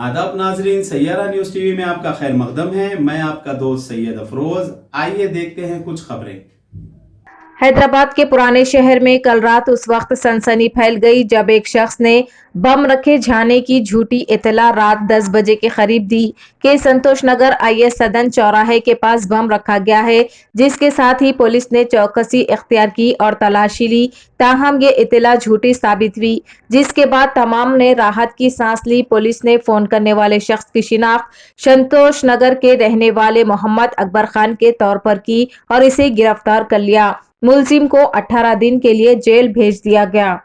आदाब नाजरीन, Saiyaara news TV में आपका खैर मकदम है। मैं आपका दोस्त सैयद अफरोज। आइए देखते हैं कुछ खबरें। हैदराबाद के पुराने शहर में कल रात उस वक्त सनसनी फैल गई जब एक शख्स ने बम रखे जाने की झूठी इतला रात 10 बजे के करीब दी कि संतोष नगर IS सदन चौराहे के पास बम रखा गया है, जिसके साथ ही पुलिस ने चौकसी इख्तियार की और तलाशी ली। ताहम ये इतला झूठी साबित हुई, जिसके बाद तमाम ने राहत की सांस ली। पुलिस ने फोन करने वाले शख्स की शिनाख्त संतोष नगर के रहने वाले मोहम्मद अकबर खान के तौर पर की और इसे गिरफ्तार कर लिया। मुलजिम को 18 दिन के लिए जेल भेज दिया गया।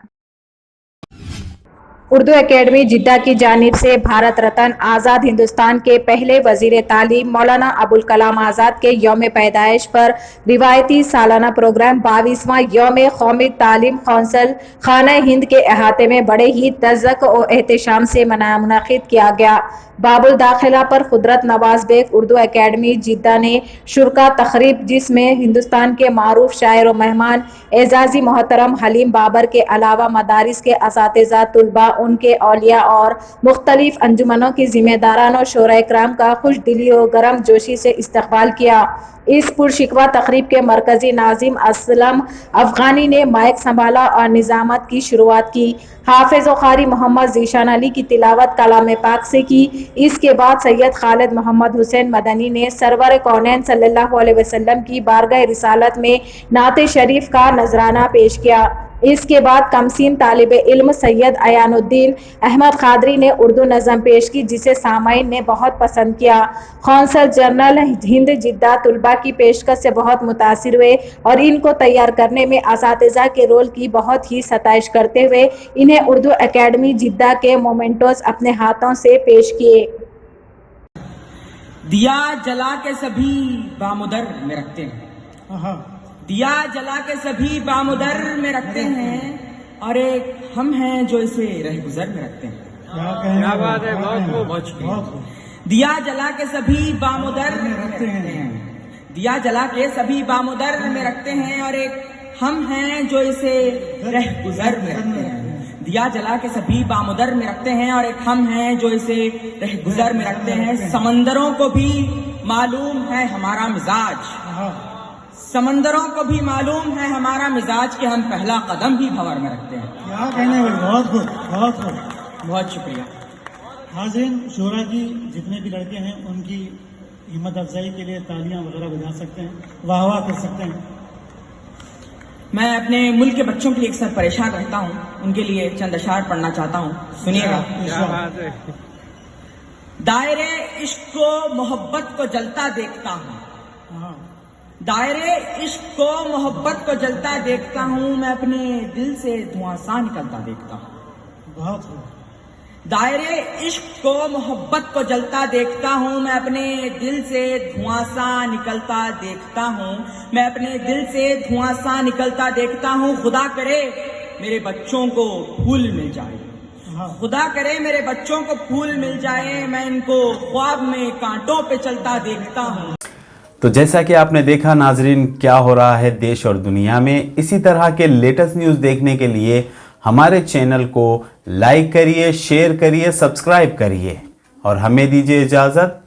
उर्दू एकेडमी जिद्दा की जानिब से भारत रत्न आज़ाद हिंदुस्तान के पहले वजीर तालीम मौलाना अबुल कलाम आज़ाद के यौम पैदाइश पर रिवायती सालाना प्रोग्राम 22वां यौम कौमी तालीम कौंसिल खाना हिंद के अहाते में बड़े ही तज़्ज़ुक और एहतशाम से मुनाक़िद किया गया। बाबुल दाखिला पर कुदरत नवाज बेग उर्दू एकेडमी जिद्दा ने शुरका तकरीब, जिसमें हिंदुस्तान के मारूफ शायर और मेहमान एजाजी मोहतरम हलीम बाबर के अलावा मदारिस के असातिज़ा, तुलबा, उनके औलिया और मुख्तलिफ अंजुमनों की जिम्मेदारान और शोरा इकराम का खुश दिली और गर्म जोशी से इस्तकबाल किया। इस पुरशिकवा तकरीब के मरकजी नाजिम असलम अफगानी ने माइक संभाला और निजामत की शुरुआत की। हाफिज और कारी मोहम्मद जीशान अली की तिलावत कलाम पाक से की। इसके बाद सैयद खालिद मोहम्मद हुसैन मदनी ने सरवर कौनैन सल्लल्लाहु अलैहि वसल्लम की बारगाह रिसालत में नाते शरीफ का नजराना पेश किया। इसके बाद कमसीन तालिब इल्म सैयद अयानुद्दीन अहमद खादरी ने उर्दू नज़म पेश की, जिसे सामाईन ने बहुत पसंद किया। कौंसल जनरल हिंद जिद्दा तुलबा की पेशकश से बहुत मुतासिर हुए और इनको तैयार करने में असातिज़ा के रोल की बहुत ही सताइश करते हुए इन्हें उर्दू एकेडमी जिद्दा के मोमेंटोस अपने हाथों से पेश किए। दिया जला के सभी बामुदर में रखते हैं, दिया जला के सभी बामुदर में रखते हैं और एक हम हैं जो इसे रह गुजर में रखते हैं। क्या बात है, बहुत शुक्रिया। दिया जला के सभी बामुदर में रखते हैं, दिया जला के सभी बामुदर में रखते हैं और एक हम हैं जो इसे रह गुजर में रखते हैं। दिया जला के सभी बामुदर में रखते हैं और एक हम हैं जो इसे रह गुजर में रखते हैं। समंदरों को भी मालूम है हमारा मिजाज, समंदरों को भी मालूम है हमारा मिजाज कि हम पहला कदम ही भंवर में रखते हैं। क्या कहने हैं, बहुत खूब, बहुत खूब, बहुत शुक्रिया। हाज़रीन, शोरा की जितने भी लड़के हैं उनकी हिम्मत अफजाई के लिए तालियां वगैरह बजा सकते हैं, वाह वाह कर सकते हैं। मैं अपने मुल्क के बच्चों के लिए अक्सर परेशान रहता हूँ, उनके लिए चंद अशार पढ़ना चाहता हूँ, सुनिएगा। दायरे इश्क को मोहब्बत को जलता देखता हूँ, दायरे इश्क को मोहब्बत को जलता देखता हूँ, मैं अपने दिल से धुआं सा निकलता देखता हूँ। बहुत खूब। दायरे इश्क को मोहब्बत को जलता देखता हूँ, मैं अपने दिल से धुआं सा निकलता देखता हूँ, मैं अपने दिल से धुआं सा निकलता देखता हूँ। खुदा करे मेरे बच्चों को फूल मिल जाए, खुदा करे मेरे बच्चों को फूल मिल जाए, मैं इनको ख्वाब में कांटों पे चलता देखता हूँ। तो जैसा कि आपने देखा नाजरीन, क्या हो रहा है देश और दुनिया में। इसी तरह के लेटेस्ट न्यूज़ देखने के लिए हमारे चैनल को लाइक करिए, शेयर करिए, सब्सक्राइब करिए और हमें दीजिए इजाज़त।